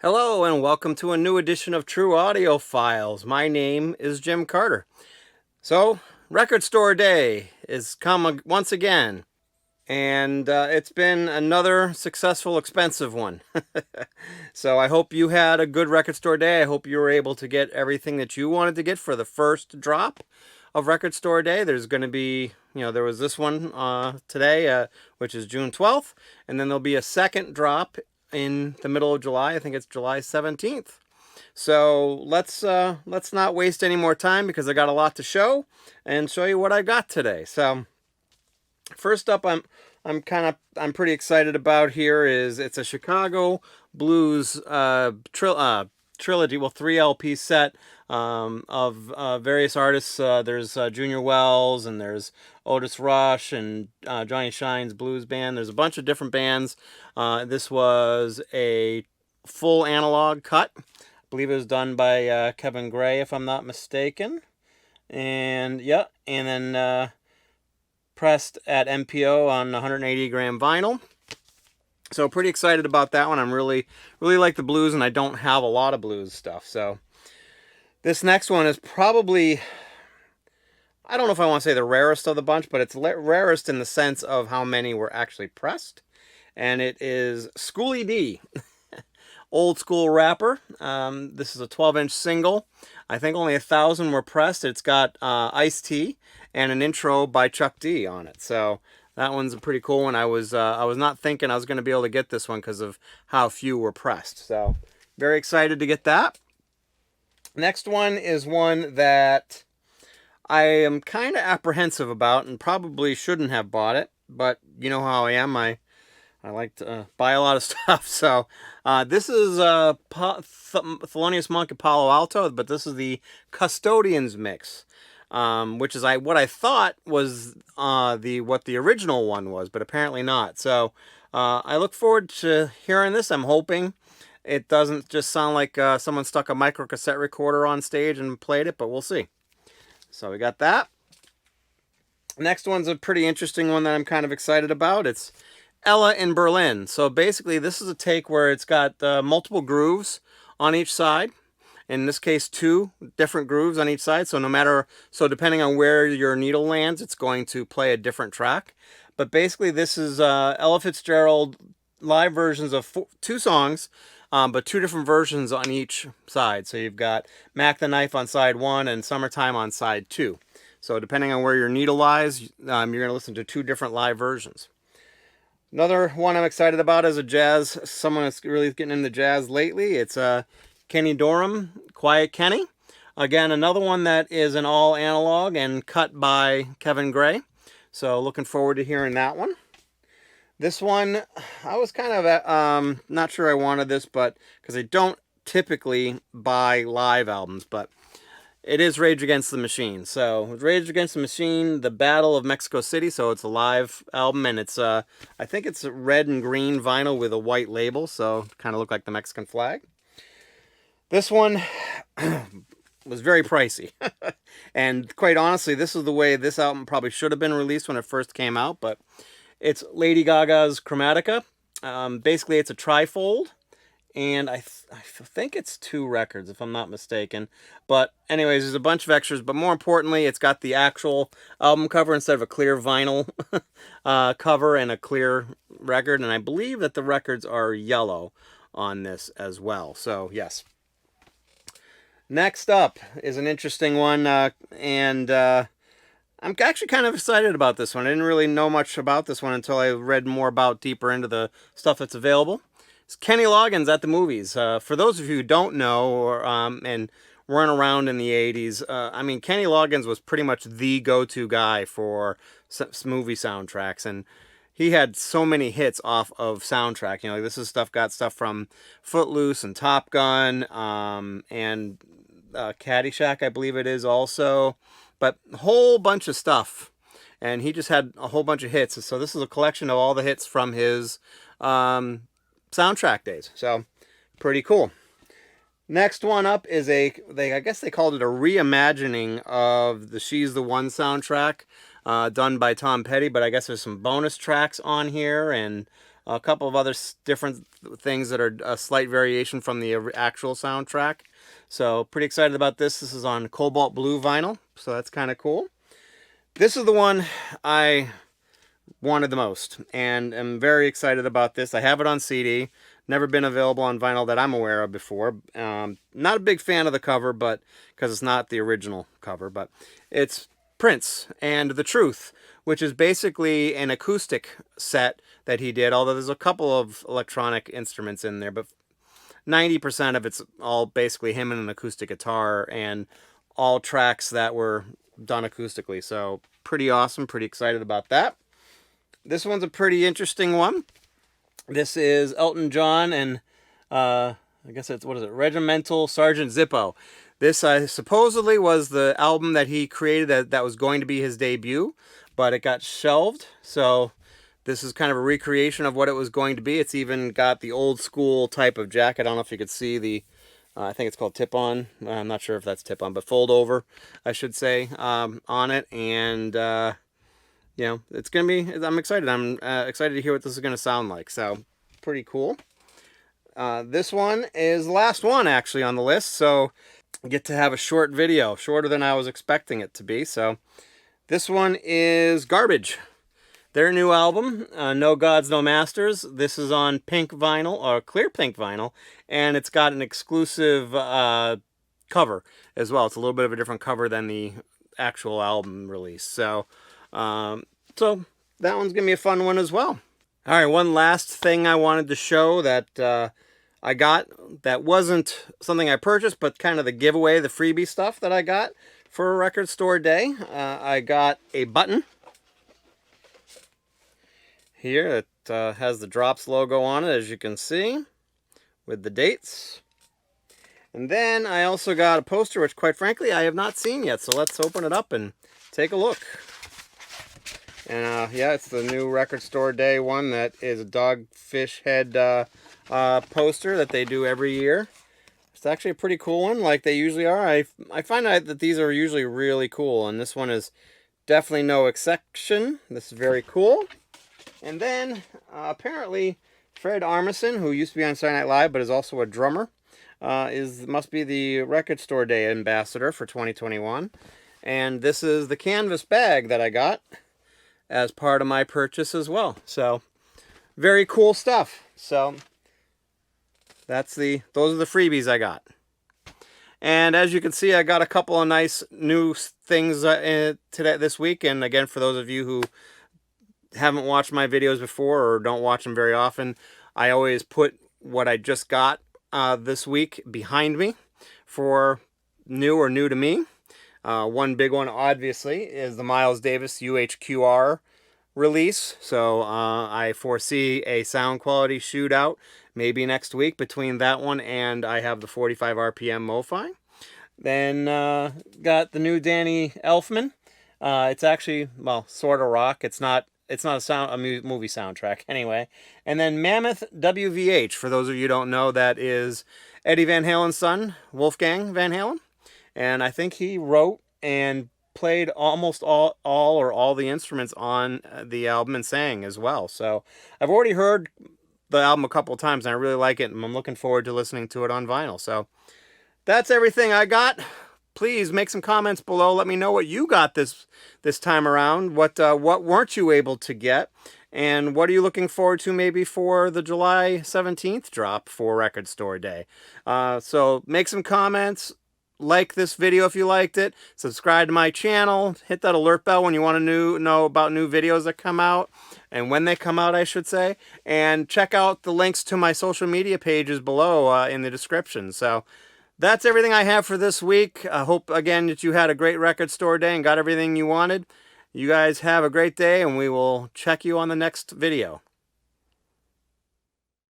Hello and welcome to a new edition of True Audio Files. My name is Jim Carter. So, Record Store Day is come once again, and it's been another successful, expensive one. So I hope you had a good Record Store Day. I hope you were able to get everything that you wanted to get for the first drop of Record Store Day. There's going to be, there was this one today, which is June 12th, and then there'll be a second drop in the middle of July. I think it's July 17th. So let's not waste any more time because I got a lot to show and show you what I got today. So first up, I'm pretty excited about here is it's a Chicago blues trilogy, well, 3 LP set of various artists. There's Junior Wells, and there's Otis Rush, and Johnny Shine's blues band. There's a bunch of different bands. This was a full analog cut. I believe it was done by Kevin Gray, if I'm not mistaken. And yeah, and then pressed at MPO on 180 gram vinyl. So pretty excited about that one. I'm really like the blues, and I don't have a lot of blues stuff. So this next one is probably, I don't know if I want to say the rarest of the bunch, but it's rarest in the sense of how many were actually pressed. And it is Schoolie D, old school rapper. This is a 12-inch single. I think only 1,000 were pressed. It's got Ice-T and an intro by Chuck D on it. So that one's a pretty cool one. I was not thinking I was going to be able to get this one because of how few were pressed. So very excited to get that. Next one is one that I am kind of apprehensive about and probably shouldn't have bought it, but you know how I am. I like to buy a lot of stuff. So this is Felonious Monk at Palo Alto, but this is the Custodians mix, which is what I thought was what the original one was, but apparently not. So I look forward to hearing this. I'm hoping it doesn't just sound like someone stuck a micro cassette recorder on stage and played it, but we'll see. So we got that. Next one's a pretty interesting one that I'm kind of excited about. It's Ella in Berlin. So basically this is a take where it's got multiple grooves on each side. In this case, 2 different grooves on each side. So depending on where your needle lands, it's going to play a different track. But basically this is Ella Fitzgerald live versions of 2 songs, but 2 different versions on each side. So you've got Mac the Knife on side 1 and Summertime on side 2. So depending on where your needle lies, you're going to listen to 2 different live versions. Another one I'm excited about is someone that's really getting into jazz lately. It's Kenny Dorham, Quiet Kenny. Again, another one that is an all analog and cut by Kevin Gray. So looking forward to hearing that one. This one, I was kind of not sure I wanted this, but because I don't typically buy live albums, but it is Rage Against the Machine. So Rage Against the Machine, The Battle of Mexico City. So it's a live album, and it's I think it's red and green vinyl with a white label, so kind of look like the Mexican flag. This one was very pricey. And quite honestly, this is the way this album probably should have been released when it first came out, but it's Lady Gaga's Chromatica. Basically, it's a trifold, and I think it's 2 records, if I'm not mistaken. But anyways, there's a bunch of extras, but more importantly, it's got the actual album cover instead of a clear vinyl cover and a clear record, and I believe that the records are yellow on this as well. So, yes. Next up is an interesting one, and I'm actually kind of excited about this one. I didn't really know much about this one until I read more deeper into the stuff that's available. It's Kenny Loggins at the movies. For those of you who don't know or and weren't around in the 80s, I mean, Kenny Loggins was pretty much the go-to guy for movie soundtracks, and he had so many hits off of soundtrack. This is got stuff from Footloose and Top Gun, and Caddyshack, I believe it is also, but a whole bunch of stuff. And he just had a whole bunch of hits. So this is a collection of all the hits from his soundtrack days. So pretty cool. Next one up is I guess they called it a reimagining of the She's the One soundtrack, done by Tom Petty, but I guess there's some bonus tracks on here, and a couple of other different things that are a slight variation from the actual soundtrack. So pretty excited about this. This is on cobalt blue vinyl, so that's kind of cool. This is the one I wanted the most, and I'm very excited about this. I have it on CD. Never been available on vinyl that I'm aware of before. Not a big fan of the cover, but because it's not the original cover, but it's Prince and The Truth, which is basically an acoustic set that he did, although there's a couple of electronic instruments in there, but 90% of it's all basically him and an acoustic guitar, and all tracks that were done acoustically. So pretty awesome, pretty excited about that. This one's a pretty interesting one. This is Elton John and I guess it's, what is it, Regimental Sergeant Zippo. This supposedly was the album that he created that was going to be his debut, but it got shelved. So this is kind of a recreation of what it was going to be. It's even got the old school type of jacket. I don't know if you could see the, I think it's called tip-on. I'm not sure if that's tip-on, but fold-over, I should say, on it. And you know, it's going to be, I'm excited. I'm excited to hear what this is going to sound like. So, pretty cool. This one is the last one, actually, on the list. So, I get to have a short video. Shorter than I was expecting it to be. So, this one is Garbage. Their new album, No Gods, No Masters. This is on pink vinyl, or clear pink vinyl. And it's got an exclusive cover as well. It's a little bit of a different cover than the actual album release. So that one's gonna be a fun one as well. All right, one last thing I wanted to show that I got that wasn't something I purchased, but kind of the giveaway, the freebie stuff that I got for a record store day. I got a button here that has the Drops logo on it, as you can see, with the dates. And then I also got a poster, which quite frankly I have not seen yet. So let's open it up and take a look. And yeah, it's the new record store day one that is a dogfish head poster that they do every year. It's actually a pretty cool one, like they usually are. I find out that these are usually really cool, and this one is definitely no exception. This is very cool. And then apparently Fred Armisen, who used to be on Saturday Night Live but is also a drummer, must be the record store day ambassador for 2021. And this is the canvas bag that I got as part of my purchase as well. So very cool stuff. So those are the freebies I got. And as you can see, I got a couple of nice new things this week. And again, for those of you who haven't watched my videos before or don't watch them very often, I always put what I just got this week behind me for new or new to me. One big one, obviously, is the Miles Davis UHQR release. So I foresee a sound quality shootout maybe next week between that one and I have the 45 RPM MoFi. Then got the new Danny Elfman. It's actually, well, sort of rock. It's not a movie soundtrack anyway. And then Mammoth WVH, for those of you who don't know, that is Eddie Van Halen's son, Wolfgang Van Halen. And I think he wrote and played almost all the instruments on the album and sang as well. So I've already heard the album a couple of times and I really like it, and I'm looking forward to listening to it on vinyl. So that's everything I got. Please make some comments below. Let me know what you got this time around. What weren't you able to get? And what are you looking forward to maybe for the July 17th drop for Record Store Day? So make some comments. Like this video if you liked it. Subscribe to my channel. Hit that alert bell when you want to know about new videos that come out. And when they come out, I should say. And check out the links to my social media pages below in the description. So that's everything I have for this week. I hope, again, that you had a great record store day and got everything you wanted. You guys have a great day, and we will check you on the next video.